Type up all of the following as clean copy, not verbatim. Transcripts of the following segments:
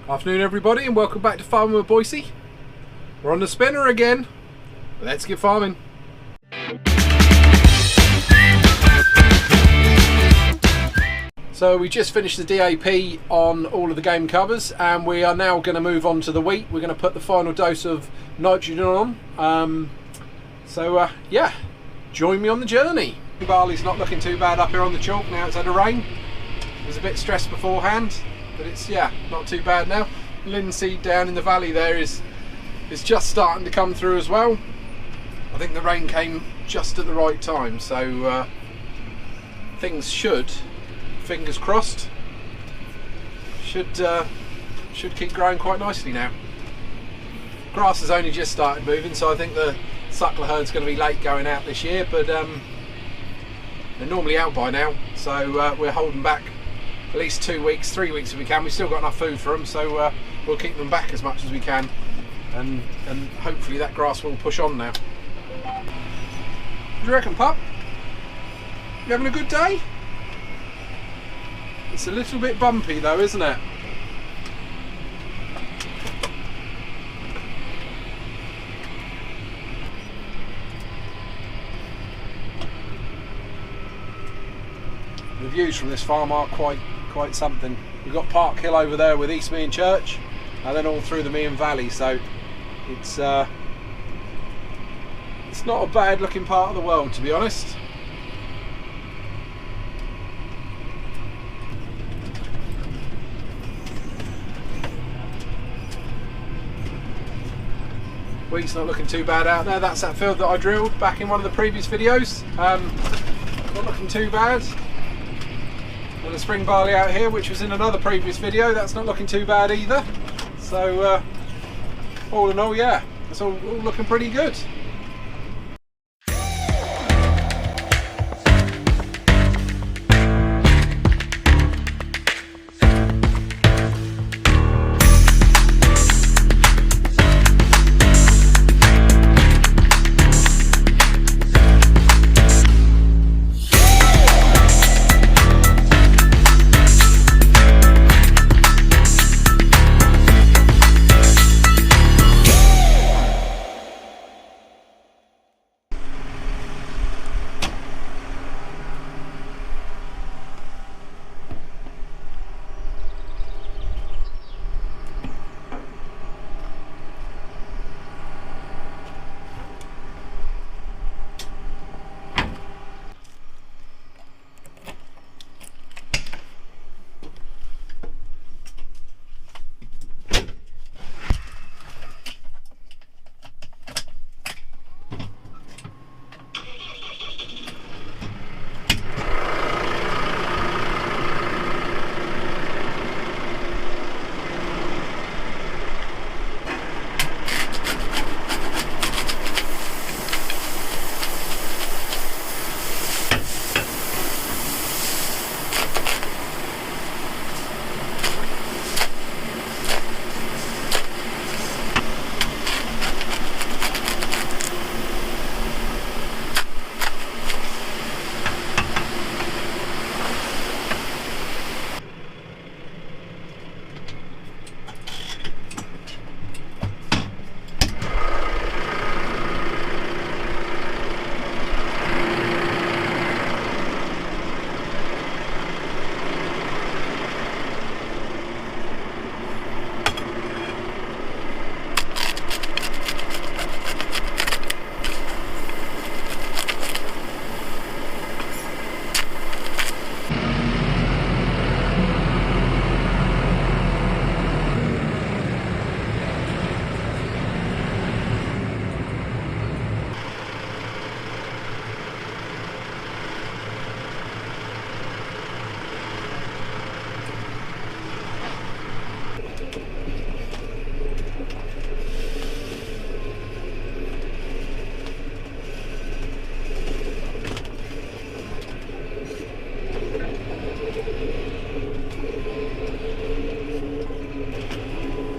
Afternoon everybody and welcome back to Farming with Boise. We're on the spinner again. Let's get farming. So we just finished the DAP on all of the game covers and we are now going to move on to the wheat. We're going to put the final dose of nitrogen on. Yeah, join me on the journey. Barley's not looking too bad up here on the chalk now it's had a rain. It was a bit stressed beforehand, but it's, yeah, not too bad now. Linseed down in the valley there is just starting to come through as well. I think the rain came just at the right time, so things should, fingers crossed, should keep growing quite nicely now. Grass has only just started moving, so I think the suckler herd's going to be late going out this year, but they're normally out by now, so we're holding back at least 2 weeks, 3 weeks if we can. We've still got enough food for them, so we'll keep them back as much as we can, and hopefully that grass will push on now. What do you reckon, pup? You having a good day? It's a little bit bumpy though, isn't it? The views from this farm are quite something. We've got Park Hill over there with East Meehan Church, and then all through the Meehan Valley, so it's not a bad looking part of the world, to be honest. Wheat's not looking too bad out there. That's that field that I drilled back in one of the previous videos. Not looking too bad. And the spring barley out here, which was in another previous video, that's not looking too bad either. So all in all, yeah, it's all looking pretty good.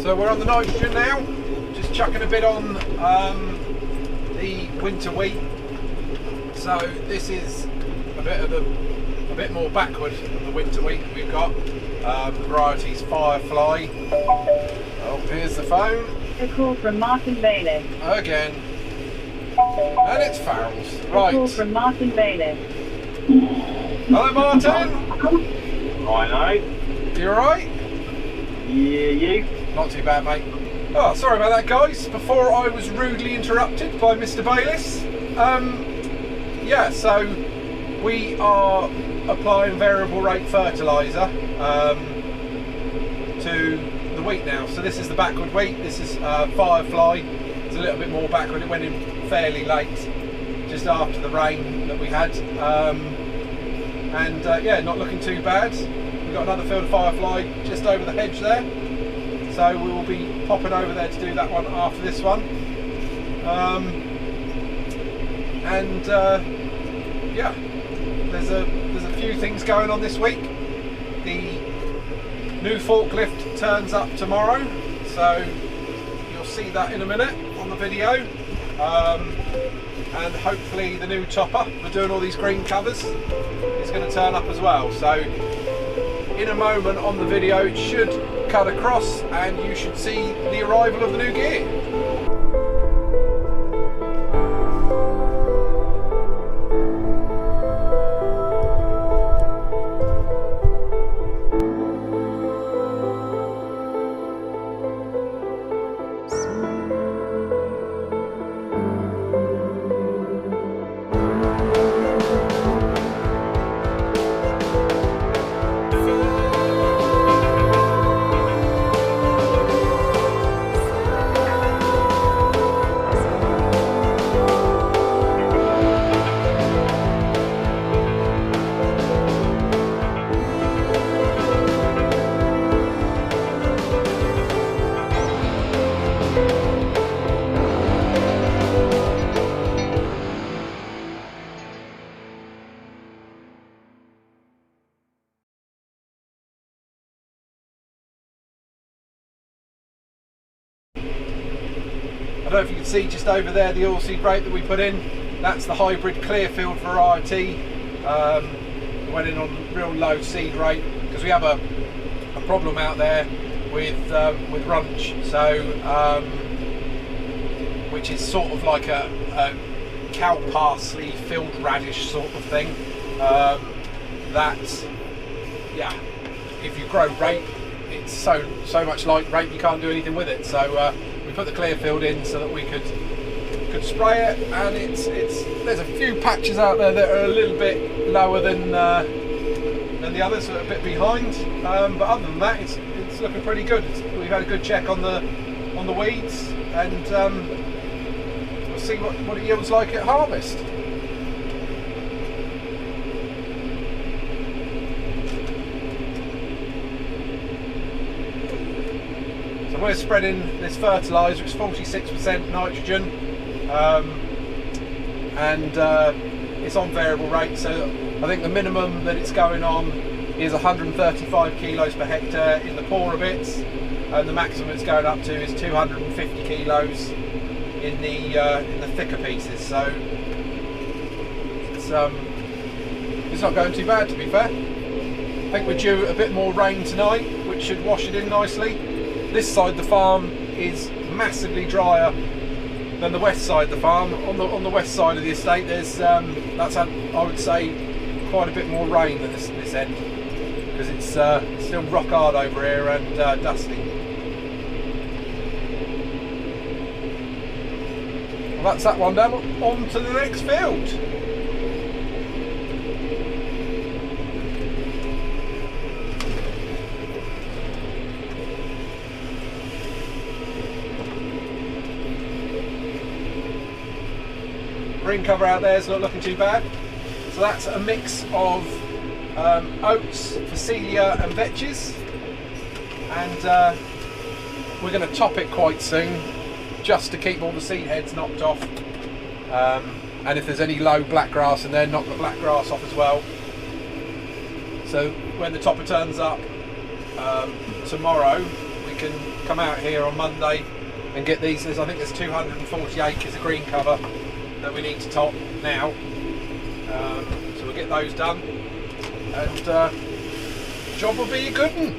So we're on the nitrogen now, just chucking a bit on the winter wheat. So this is a bit more backward than the winter wheat that we've got. The variety's Firefly. Oh, here's the phone. A call from Martin Bailey. Again. And it's Farrell's. Right. A call from Martin Bailey. Hello, Martin. Hi, You alright? yeah, you? Not too bad, mate. Oh, sorry about that, guys. Before I was rudely interrupted by Mr. Bayliss. Yeah, so we are applying variable rate fertiliser to the wheat now. So this is the backward wheat. This is Firefly. It's a little bit more backward. It went in fairly late, just after the rain that we had. Yeah, not looking too bad. We've got another field of Firefly just over the hedge there. So we will be popping over there to do that one after this one. Yeah, there's a few things going on this week. The new forklift turns up tomorrow, so you'll see that in a minute on the video. And hopefully the new topper, we're doing all these green covers, is going to turn up as well. So in a moment on the video it should cut across and you should see the arrival of the new gear. I don't know if you can see just over there the oilseed rape that we put in. That's the hybrid Clearfield variety. We went in on real low seed rate because we have a problem out there with runch. So which is sort of like a cow parsley, field radish sort of thing. That, yeah, if you grow rape, it's so much like rape you can't do anything with it. So we put the Clearfield in so that we could spray it, and there's a few patches out there that are a little bit lower than the others, so a bit behind. But other than that, it's looking pretty good. We've had a good check on the weeds, and we'll see what it yields like at harvest. We're spreading this fertiliser. It's 46% nitrogen, and it's on variable rate, so I think the minimum that it's going on is 135 kilos per hectare in the poorer bits, and the maximum it's going up to is 250 kilos in the thicker pieces. So it's not going too bad, to be fair. I think we're due a bit more rain tonight, which should wash it in nicely. This side of the farm is massively drier than the west side of the farm. On the west side of the estate, there's that's had, I would say, quite a bit more rain than this end, because it's still rock hard over here and dusty. Well, that's that one done. On to the next field. Green cover out there is not looking too bad. So that's a mix of oats, phacelia and vetches, and we're going to top it quite soon just to keep all the seed heads knocked off, and if there's any low black grass in there, knock the black grass off as well. So when the topper turns up tomorrow, we can come out here on Monday and get these. I think there's 240 acres of green cover that we need to top now, so we'll get those done, and job will be a good one.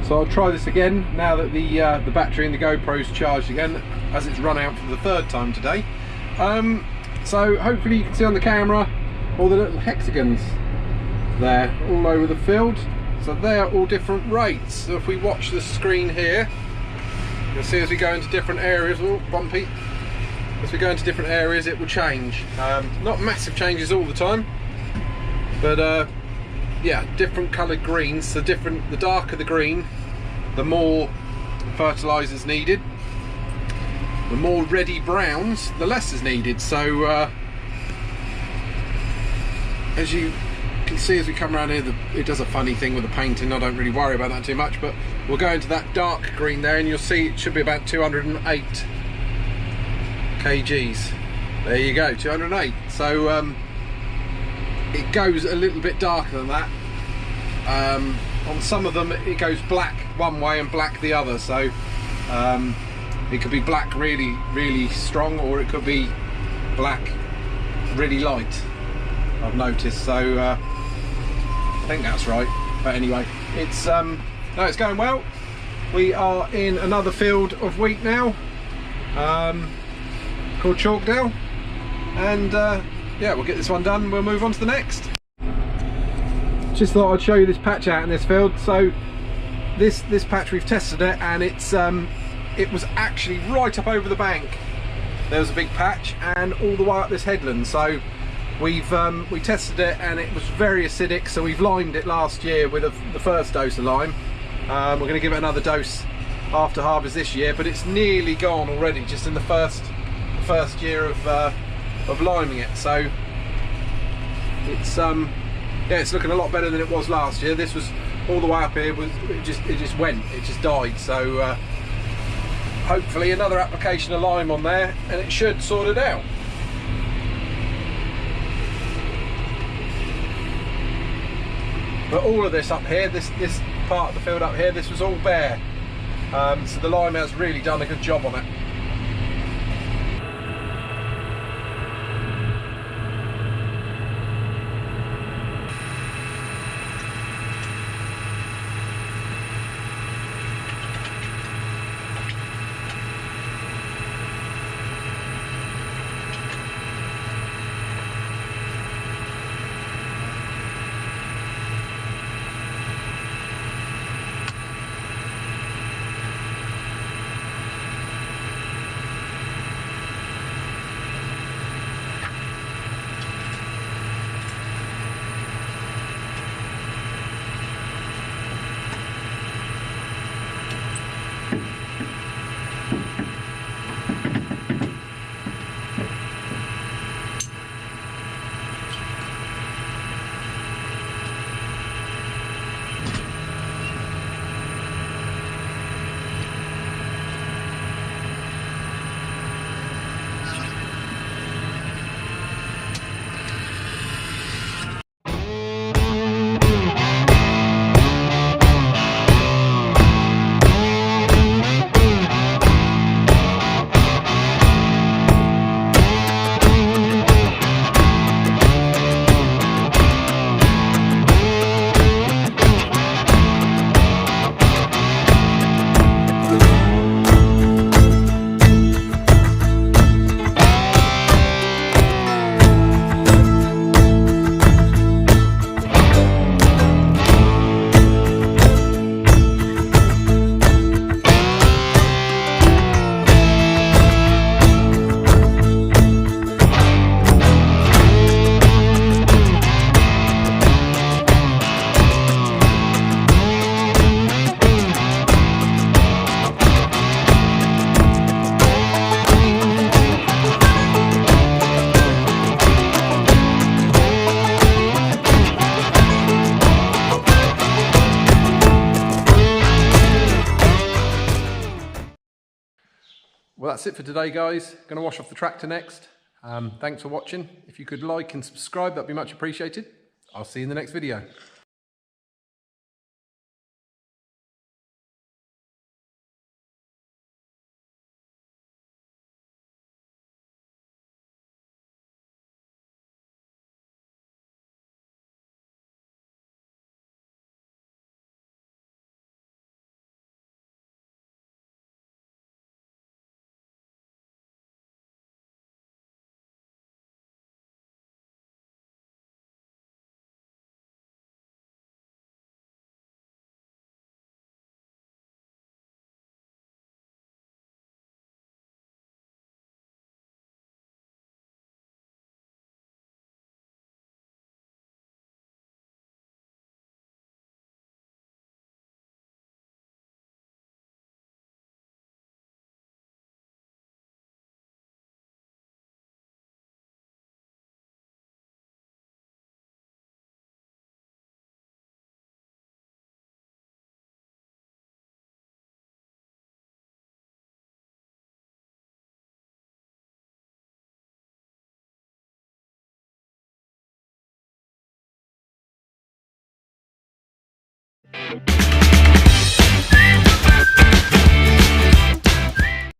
So I'll try this again now that the battery in the GoPro's charged again, as it's run out for the third time today. So hopefully you can see on the camera all the little hexagons there all over the field. So they're all different rates. So if we watch the screen here, you'll see as we go into different areas, oh bumpy, as we go into different areas it will change. Not massive changes all the time, but yeah, different coloured greens. So the darker the green, the more fertilisers needed. The more reddy browns, the less is needed. So as you can see as we come around here, it does a funny thing with the painting. I don't really worry about that too much, but we'll go into that dark green there and you'll see it should be about 208 kgs. There you go, 208. So it goes a little bit darker than that. On some of them it goes black one way and black the other, so it could be black really strong, or it could be black really light, I've noticed. So I think that's right, but anyway, it's no, it's going well. We are in another field of wheat now, called Chalkdale, and yeah, we'll get this one done, we'll move on to the next. Just thought I'd show you this patch out in this field. So this patch, we've tested it, and it was actually right up over the bank. There was a big patch, and all the way up this headland. So we tested it, and it was very acidic. So we've limed it last year with the first dose of lime. We're going to give it another dose after harvest this year, but it's nearly gone already, just in the first year of liming it. So it's yeah, it's looking a lot better than it was last year. This was all the way up here, it just died. So hopefully another application of lime on there and it should sort it out. But all of this up here, this part of the field up here, this was all bare. So the lime has really done a good job on it. that's it for today, guys. Going to wash off the tractor next. Thanks for watching. If you could like and subscribe, that'd be much appreciated. I'll see you in the next video.